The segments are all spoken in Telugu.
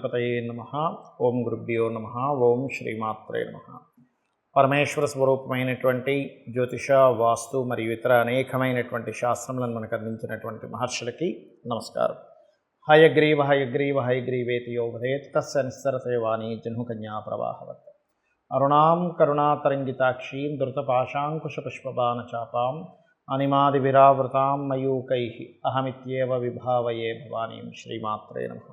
గణపతయే నమః. ఓం గురుభ్యో నమః. ఓం శ్రీమాత్రే నమః. పరమేశ్వర స్వరూపమైనటువంటి జ్యోతిష, వాస్తు మరియు ఇతర అనేకమైనటువంటి శాస్త్రములను మనకు అందించినటువంటి మహర్షులకి నమస్కారం. హయగ్రీవ హయగ్రీవ హయగ్రీవేతి యో వదేత్ తస్య నిస్సరతే వాణి జహ్నుకన్యా ప్రవాహవత్. అరుణాం కరుణాతరంగితాక్షీం ధృతపాశాంకుశపుష్పబాణచాపాం అనిమాదివిరావృతాం మయూకైః అహమిత్యేవ విభావయే భవానీం. శ్రీమాత్రే నమః.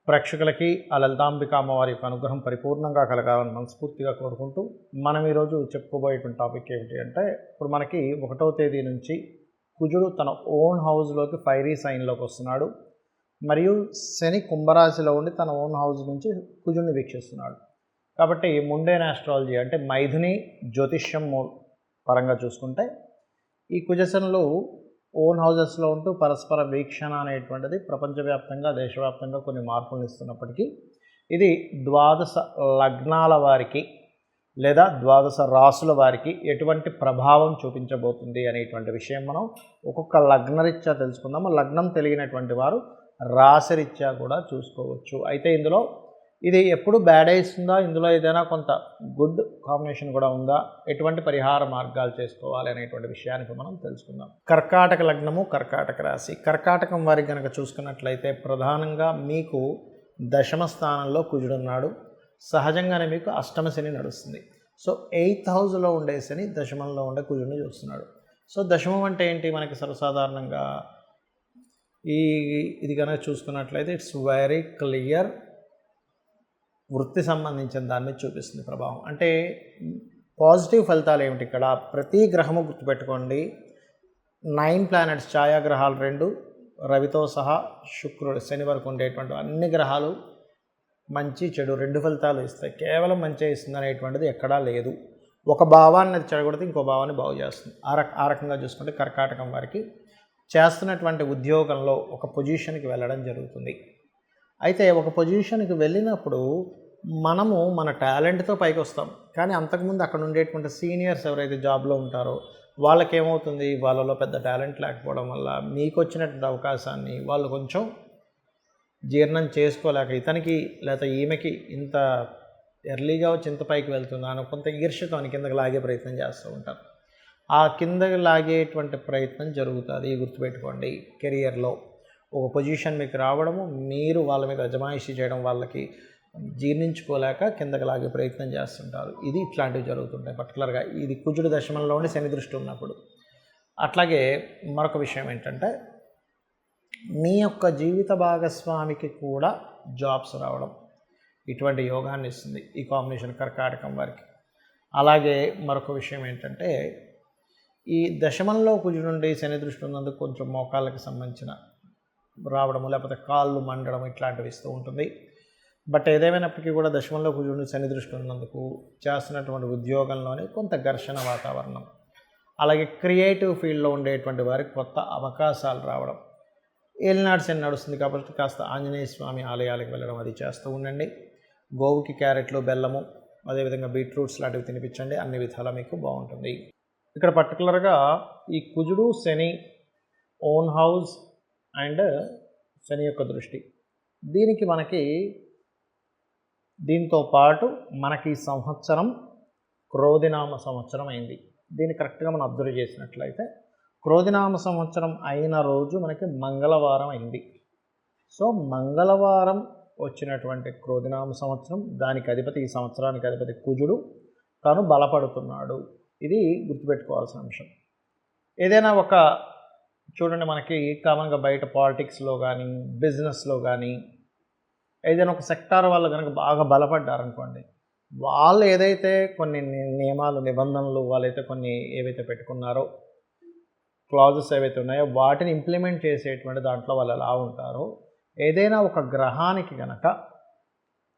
ప్రేక్షకులకి ఆ లలితాంబిక అమ్మవారి యొక్క అనుగ్రహం పరిపూర్ణంగా కలగాలని మనస్ఫూర్తిగా కోరుకుంటూ మనం ఈరోజు చెప్పుకోబోయేటువంటి టాపిక్ ఏమిటి అంటే, ఇప్పుడు మనకి 1వ తేదీ నుంచి కుజుడు తన ఓన్ హౌస్లోకి ఫైరీ సైన్లోకి వస్తున్నాడు. మరియు శని కుంభరాశిలో ఉండి తన ఓన్ హౌస్ నుంచి కుజుడిని వీక్షిస్తున్నాడు. కాబట్టి ముండేన్ ఆస్ట్రాలజీ అంటే మైథుని జ్యోతిష్యం పరంగా చూసుకుంటే ఈ కుజశనులు ఓన్ హౌజెస్లో ఉంటూ పరస్పర వీక్షణ అనేటువంటిది ప్రపంచవ్యాప్తంగా దేశవ్యాప్తంగా కొన్ని మార్పులను ఇస్తున్నప్పటికీ ఇది 12 లగ్నాల వారికి లేదా 12 రాసుల వారికి ఎటువంటి ప్రభావం చూపించబోతుంది అనేటువంటి విషయం మనం ఒక్కొక్క లగ్నరీత్యా తెలుసుకుందాము. లగ్నం తెలియనటువంటి వారు రాశిరీత్యా కూడా చూసుకోవచ్చు. అయితే ఇందులో ఇది ఎప్పుడు బ్యాడ్ ఇస్తుందా, ఇందులో ఏదైనా కొంత గుడ్ కాంబినేషన్ కూడా ఉందా, ఎటువంటి పరిహార మార్గాలు చేసుకోవాలి అనేటువంటి విషయానికి మనం తెలుసుకుందాం. కర్కాటక లగ్నము, కర్కాటక రాశి. కర్కాటకం వారికి కనుక చూసుకున్నట్లయితే ప్రధానంగా మీకు దశమ స్థానంలో కుజుడున్నాడు. సహజంగానే మీకు అష్టమ శని నడుస్తుంది. సో 8th హౌస్లో ఉండే శని దశమంలో ఉండే కుజుడిని చూస్తున్నాడు. సో దశమం అంటే ఏంటి, మనకి సర్వసాధారణంగా ఇది కనుక చూసుకున్నట్లయితే ఇట్స్ వెరీ క్లియర్, వృత్తి సంబంధించిన దాని మీద చూపిస్తుంది ప్రభావం. అంటే పాజిటివ్ ఫలితాలు ఏమిటి ఇక్కడ, ప్రతి గ్రహము గుర్తుపెట్టుకోండి, 9 ప్లానెట్స్ ఛాయాగ్రహాలు 2 రవితో సహా శుక్రుడు శని వరకు ఉండేటువంటి అన్ని గ్రహాలు మంచి చెడు 2 ఫలితాలు ఇస్తాయి. కేవలం మంచి ఇస్తుంది అనేటువంటిది ఎక్కడా లేదు. ఒక భావాన్ని అది చెడగొడితే ఇంకో భావాన్ని బాగు చేస్తుంది. ఆ రకంగా చూసుకుంటే కర్కాటకం వారికి చేస్తున్నటువంటి ఉద్యోగంలో ఒక పొజిషన్కి వెళ్ళడం జరుగుతుంది. అయితే ఒక పొజిషన్కి వెళ్ళినప్పుడు మనము మన టాలెంట్తో పైకి వస్తాం. కానీ అంతకుముందు అక్కడ ఉండేటువంటి సీనియర్స్ ఎవరైతే జాబ్లో ఉంటారో వాళ్ళకేమవుతుంది, వాళ్ళలో పెద్ద టాలెంట్ లేకపోవడం వల్ల మీకు వచ్చినటువంటి అవకాశాన్ని వాళ్ళు కొంచెం జీర్ణం చేసుకోలేక ఇతనికి లేదా ఈమెకి ఇంత ఎర్లీగా వచ్చి ఇంత పైకి వెళ్తున్నాను కొంత ఈర్ష్యతో కిందకి లాగే ప్రయత్నం చేస్తూ ఉంటారు. ఆ కిందకి లాగేటువంటి ప్రయత్నం జరుగుతుంది. గుర్తుపెట్టుకోండి, కెరియర్లో ఒక పొజిషన్ మీకు రావడము, మీరు వాళ్ళ మీద అజమాయిషీ చేయడం, వాళ్ళకి జీర్ణించుకోలేక కిందకి లాగే ప్రయత్నం చేస్తుంటారు. ఇది ఇట్లాంటివి జరుగుతుంటాయి. పర్టికులర్గా ఇది కుజుడు దశమంలో ఉండి శని దృష్టి ఉన్నప్పుడు. అట్లాగే మరొక విషయం ఏంటంటే, మీ యొక్క జీవిత భాగస్వామికి కూడా జాబ్స్ రావడం ఇటువంటి యోగాన్ని ఇస్తుంది ఈ కాంబినేషన్ కర్కాటకం వారికి. అలాగే మరొక విషయం ఏంటంటే, ఈ దశమంలో కుజుడు నుండి శని దృష్టి ఉన్నందుకు కొంచెం మోకాళ్ళకి సంబంధించిన రావడము, లేకపోతే కాళ్ళు మండడం ఇట్లాంటివి ఇస్తూ ఉంటుంది. బట్ ఏదేమైనప్పటికీ కూడా దశమంలో కుజుడు శని దృష్టి ఉన్నందుకు చేస్తున్నటువంటి ఉద్యోగంలోనే కొంత ఘర్షణ వాతావరణం, అలాగే క్రియేటివ్ ఫీల్డ్లో ఉండేటువంటి వారికి కొత్త అవకాశాలు రావడం. ఏలినాడు శని నడుస్తుంది కాబట్టి కాస్త ఆంజనేయ స్వామి ఆలయాలకు వెళ్ళడం అది చేస్తూ ఉండండి. గోవుకి క్యారెట్లు, బెల్లము, అదేవిధంగా బీట్రూట్స్ లాంటివి తినిపించండి. అన్ని విధాలా మీకు బాగుంటుంది. ఇక్కడ పర్టికులర్గా ఈ కుజుడు శని ఓన్ హౌస్ అండ్ శని యొక్క దృష్టి, దీంతో పాటు మనకి ఈ సంవత్సరం క్రోధినామ సంవత్సరం అయింది. దీన్ని కరెక్ట్గా మనం అబ్జర్వ్ చేసినట్లయితే క్రోధినామ సంవత్సరం అయిన రోజు మనకి మంగళవారం అయింది. సో మంగళవారం వచ్చినటువంటి క్రోధినామ సంవత్సరం, దానికి అధిపతి ఈ సంవత్సరానికి అధిపతి కుజుడు తను బలపడుతున్నాడు. ఇది గుర్తుపెట్టుకోవాల్సిన అంశం. ఏదైనా ఒక చూడండి, మనకి కామన్గా బయట పాలిటిక్స్లో కానీ బిజినెస్లో కానీ ఏదైనా ఒక సెక్టార్ వాళ్ళు కనుక బాగా బలపడ్డారనుకోండి, వాళ్ళు ఏదైతే కొన్ని నియమాలు నిబంధనలు వాళ్ళైతే కొన్ని ఏవైతే పెట్టుకున్నారో క్లాజెస్ ఏవైతే ఉన్నాయో వాటిని ఇంప్లిమెంట్ చేసేటువంటి దాంట్లో వాళ్ళు ఎలా ఉంటారో, ఏదైనా ఒక గ్రహానికి కనుక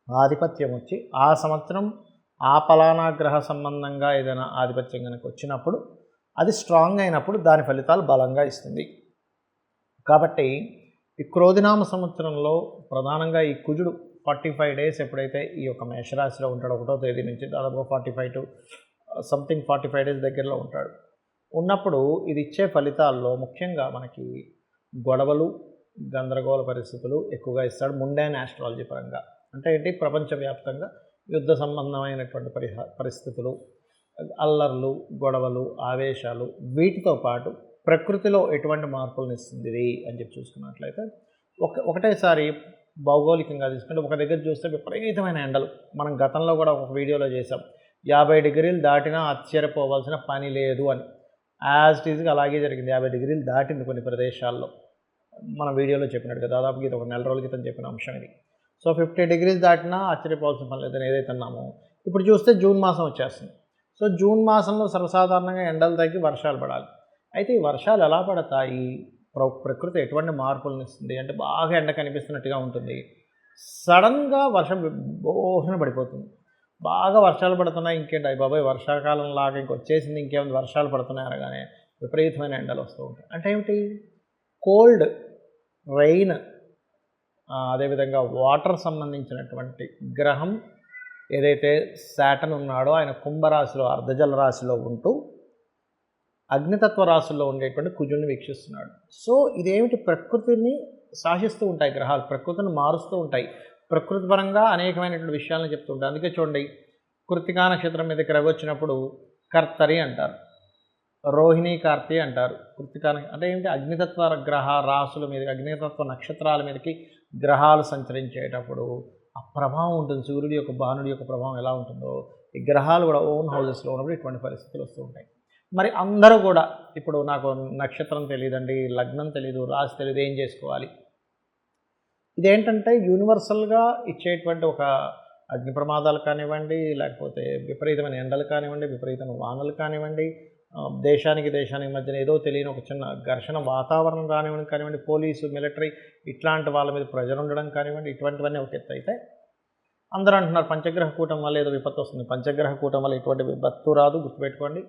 ఆధిపత్యం వచ్చి ఆ సంవత్సరం ఆ పలానా గ్రహ సంబంధంగా ఏదైనా ఆధిపత్యం కనుక వచ్చినప్పుడు అది స్ట్రాంగ్ అయినప్పుడు దాని ఫలితాలు బలంగా ఇస్తుంది. కాబట్టి ఈ క్రోధినామ సంవత్సరంలో ప్రధానంగా ఈ కుజుడు 45 డేస్ ఎప్పుడైతే ఈ యొక్క మేషరాశిలో ఉంటాడో 1వ తేదీ నుంచి దాదాపు 45 టు 45 డేస్ దగ్గరలో ఉంటాడు. ఉన్నప్పుడు ఇది ఇచ్చే ఫలితాల్లో ముఖ్యంగా మనకి గొడవలు, గందరగోళ పరిస్థితులు ఎక్కువగా ఇస్తాడు ముండైన ఆస్ట్రాలజీ పరంగా. అంటే ఏంటి, ప్రపంచవ్యాప్తంగా యుద్ధ సంబంధమైనటువంటి పరిస్థితులు, అల్లర్లు, గొడవలు, ఆవేశాలు, వీటితో పాటు ప్రకృతిలో ఎటువంటి మార్పులను ఇస్తుంది ఇది అని చెప్పి చూసుకున్నట్లయితే ఒకటేసారి భౌగోళికంగా తీసుకుంటే ఒక దగ్గర చూస్తే విపరీతమైన ఎండలు. మనం గతంలో కూడా ఒక వీడియోలో చేసాం, 50 డిగ్రీలు దాటినా ఆశ్చర్యపోవాల్సిన పని లేదు అని. యాజ్ ఇట్ ఈజ్గా అలాగే జరిగింది. 50 డిగ్రీలు దాటింది కొన్ని ప్రదేశాల్లో. మన వీడియోలో చెప్పినట్టుగా దాదాపుగా ఇది ఒక నెల రోజుల క్రితం చెప్పిన అంశం ఇది. సో 50 డిగ్రీస్ దాటినా ఆశ్చర్యపోవాల్సిన పని లేదని ఏదైతే అన్నామో, ఇప్పుడు చూస్తే జూన్ మాసం వచ్చేస్తుంది. సో జూన్ మాసంలో సర్వసాధారణంగా ఎండలు తగ్గి వర్షాలు పడాలి. అయితే ఈ వర్షాలు ఎలా పడతాయి, ప్రకృతి ఎటువంటి మార్పులను ఇస్తుంది అంటే బాగా ఎండ కనిపిస్తున్నట్టుగా ఉంటుంది, సడన్గా వర్షం బోహన పడిపోతుంది. బాగా వర్షాలు పడుతున్నాయి, ఇంకేంటి అయ్యి బాబాయ్ వర్షాకాలం లాగా ఇంకొచ్చేసింది, ఇంకేమైనా వర్షాలు పడుతున్నాయి అనగానే విపరీతమైన ఎండలు వస్తూ ఉంటాయి. అంటే ఏమిటి, కోల్డ్, రైన్, అదేవిధంగా వాటర్ సంబంధించినటువంటి గ్రహం ఏదైతే శాటర్న్ ఉన్నాడో ఆయన కుంభరాశిలో అర్ధజల రాశిలో ఉంటూ అగ్నితత్వ రాశుల్లో ఉండేటువంటి కుజుడిని వీక్షిస్తున్నాడు. సో ఇదేమిటి, ప్రకృతిని శాసిస్తూ ఉంటాయి గ్రహాలు, ప్రకృతిని మారుస్తూ ఉంటాయి, ప్రకృతి పరంగా అనేకమైనటువంటి విషయాలను చెప్తూ ఉంటాయి. అందుకే చూడండి, కృత్తికా నక్షత్రం మీదకి రవి వచ్చినప్పుడు కర్తరి అంటారు, రోహిణి కార్తీ అంటారు. కృత్తికా అంటే ఏమిటి, అగ్నితత్వ గ్రహ రాశుల మీదకి, అగ్నితత్వ నక్షత్రాల మీదకి గ్రహాలు సంచరించేటప్పుడు ఆ ప్రభావం ఉంటుంది. సూర్యుడి యొక్క భానుడి యొక్క ప్రభావం ఎలా ఉంటుందో ఈ గ్రహాలు కూడా ఓన్ హౌజెస్లో ఉన్నప్పుడు ఇటువంటి పరిస్థితులు వస్తూ ఉంటాయి. మరి అందరూ కూడా ఇప్పుడు నాకు నక్షత్రం తెలియదండి, లగ్నం తెలియదు, రాశి తెలియదు, ఏం చేసుకోవాలి? ఇదేంటంటే యూనివర్సల్గా ఇచ్చేటువంటి ఒక అగ్ని ప్రమాదాలు కానివ్వండి, లేకపోతే విపరీతమైన ఎండలు కానివ్వండి, విపరీతమైన వానలు కానివ్వండి, దేశానికి మధ్యన ఏదో తెలియని ఒక చిన్న ఘర్షణ వాతావరణం కానివ్వండి, పోలీసు, మిలిటరీ ఇట్లాంటి వాళ్ళ మీద ప్రెజర్ ఉండడం కానివ్వండి, ఇటువంటివన్నీ ఒక ఎత్తు. అయితే అందరూ అంటున్నారు పంచగ్రహ కూటం వల్ల ఏదో విపత్తు వస్తుంది. పంచగ్రహ కూటం వల్ల ఎటువంటి విపత్తు రాదు, గుర్తుపెట్టుకోండి.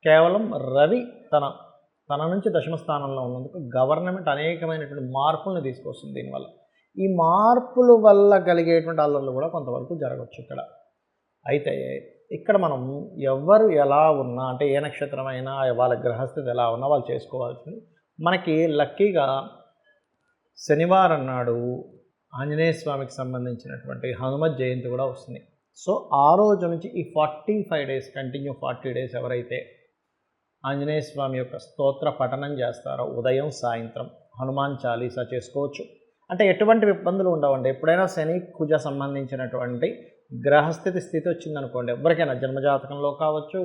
కేవలం రవి తన నుంచి దశమ స్థానంలో ఉన్నందుకు గవర్నమెంట్ అనేకమైనటువంటి మార్పులను తీసుకొస్తుంది. దీనివల్ల ఈ మార్పుల వల్ల కలిగేటువంటి అల్లర్లు కూడా కొంతవరకు జరగవచ్చు ఇక్కడ. అయితే ఇక్కడ మనం ఎవరు ఎలా ఉన్నా, అంటే ఏ నక్షత్రం అయినా వాళ్ళ గ్రహస్థితి ఎలా ఉన్నా వాళ్ళు చేసుకోవాల్సింది. మనకి లక్కీగా శనివారం నాడు ఆంజనేయ స్వామికి సంబంధించినటువంటి హనుమత్ జయంతి కూడా వస్తుంది. సో ఆ రోజు నుంచి ఈ 45 డేస్ కంటిన్యూ 40 డేస్ ఎవరైతే ఆంజనేయ స్వామి యొక్క స్తోత్ర పఠనం చేస్తారో ఉదయం సాయంత్రం హనుమాన్ చాలీసా చేసుకోవచ్చు. అంటే ఎటువంటి ఇబ్బందులు ఉండవండి. ఎప్పుడైనా శని కుజ సంబంధించినటువంటి స్థితి వచ్చిందనుకోండి, ఎవరికైనా జన్మజాతకంలో కావచ్చు,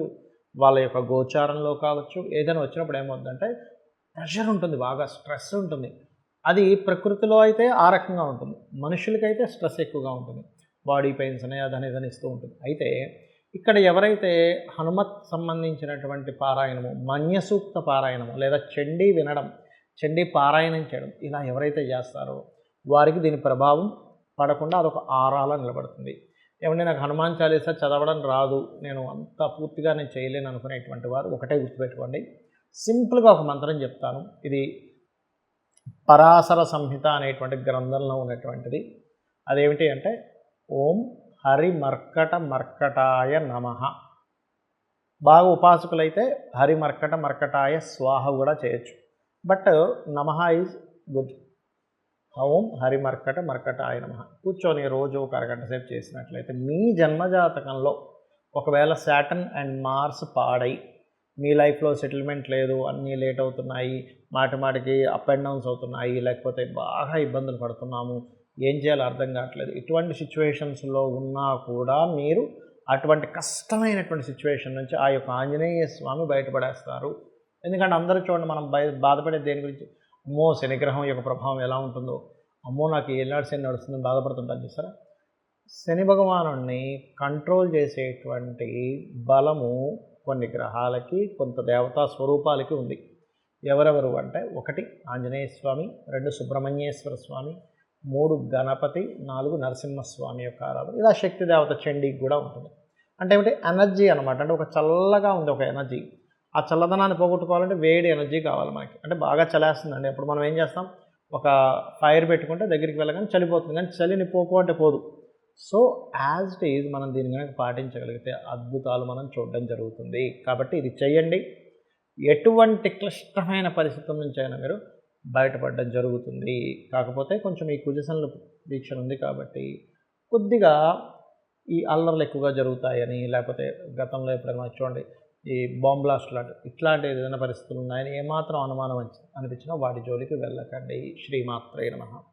వాళ్ళ యొక్క గోచారంలో కావచ్చు, ఏదైనా వచ్చినప్పుడు ఏమవుతుందంటే ప్రెషర్ ఉంటుంది, బాగా స్ట్రెస్ ఉంటుంది. అది ప్రకృతిలో అయితే ఆ రకంగా ఉంటుంది, మనుషులకైతే స్ట్రెస్ ఎక్కువగా ఉంటుంది, బాడీ పెయిన్స్ అనే అదనేదని ఇస్తూ ఉంటుంది. అయితే ఇక్కడ ఎవరైతే హనుమత్ సంబంధించినటువంటి పారాయణము, మన్యసూక్త పారాయణము లేదా చండీ వినడం, చండీ పారాయణం చేయడం ఇలా ఎవరైతే చేస్తారో వారికి దీని ప్రభావం పడకుండా అదొక ఆరాలా నిలబడుతుంది. ఏమంటే నాకు హనుమాన్ చాలీసా చదవడం రాదు, నేను అంత పూర్తిగా నేను చేయలేను అనుకునేటువంటి వారు ఒకటే గుర్తుపెట్టుకోండి, సింపుల్గా ఒక మంత్రం చెప్తాను. ఇది పరాశర సంహిత అనేటువంటి గ్రంథంలో ఉన్నటువంటిది. అదేమిటి అంటే ఓం హరి మర్కటాయ నమః. బాగా ఉపాసకులైతే హరి మర్కటాయ స్వాహ కూడా చేయొచ్చు, బట్ నమః ఈజ్ గుడ్. ఓం హరి మర్కటాయ నమః కూర్చొని రోజు ఒక అరగంట సేపు చేసినట్లయితే మీ జన్మజాతకంలో ఒకవేళ శాటర్న్ అండ్ మార్స్ పాడై మీ లైఫ్లో సెటిల్మెంట్ లేదు, అన్నీ లేట్ అవుతున్నాయి, మాటికి అప్ అండ్ డౌన్స్ అవుతున్నాయి, లేకపోతే బాగా ఇబ్బందులు పడుతున్నాము, ఏం చేయాలో అర్థం కావట్లేదు, ఇటువంటి సిచ్యువేషన్స్లో ఉన్నా కూడా మీరు అటువంటి కష్టమైనటువంటి సిచ్యువేషన్ నుంచి ఆ యొక్క ఆంజనేయ స్వామి బయటపడేస్తారు. ఎందుకంటే అందరూ చూడండి, మనం బాధపడే దేని గురించి, అమ్మో శనిగ్రహం యొక్క ప్రభావం ఎలా ఉంటుందో, అమ్మో నాకు ఏనాడు శని నడుస్తుందని బాధపడుతుంటాను చూసారా. శని భగవానుడిని కంట్రోల్ చేసేటువంటి బలము కొన్ని గ్రహాలకి, కొంత దేవతా స్వరూపాలకి ఉంది. ఎవరెవరు అంటే 1 ఆంజనేయ స్వామి, 2 సుబ్రహ్మణ్యేశ్వర స్వామి, 3 గణపతి, 4 నరసింహస్వామి యొక్క ఆరాధన. ఇలా శక్తి దేవత చండీకి కూడా ఉంటుంది. అంటే ఏమిటి, ఎనర్జీ అనమాట. అంటే ఒక చల్లగా ఉంది ఒక ఎనర్జీ, ఆ చల్లదనాన్ని పోగొట్టుకోవాలంటే వేడి ఎనర్జీ కావాలి మనకి. అంటే బాగా చలేస్తుందండి, అప్పుడు మనం ఏం చేస్తాం, ఒక ఫైర్ పెట్టుకుంటే దగ్గరికి వెళ్ళగానే చలిపోతుంది, కానీ చలిని పోకు అంటే పోదు. సో యాజ్ ఇట్ ఈజ్ మనం దీన్ని కనుక పాటించగలిగితే అద్భుతాలు మనం చూడడం జరుగుతుంది. కాబట్టి ఇది చేయండి. ఎటువంటి క్లిష్టమైన పరిస్థితుల నుంచి అయినా మీరు బయటపడడం జరుగుతుంది. కాకపోతే కొంచెం ఈ కుజశనుల వీక్షణ ఉంది కాబట్టి కొద్దిగా ఈ అల్లర్లు ఎక్కువగా జరుగుతాయని, లేకపోతే గతంలో ఎప్పుడైనా చూడండి ఈ బాంబ్ బ్లాస్ట్ లాంటి ఇట్లాంటి ఏదైనా పరిస్థితులు ఉన్నాయని ఏమాత్రం అనుమానం అనిపించినా వాటి జోలికి వెళ్ళకండి. శ్రీమాత్రే నమః.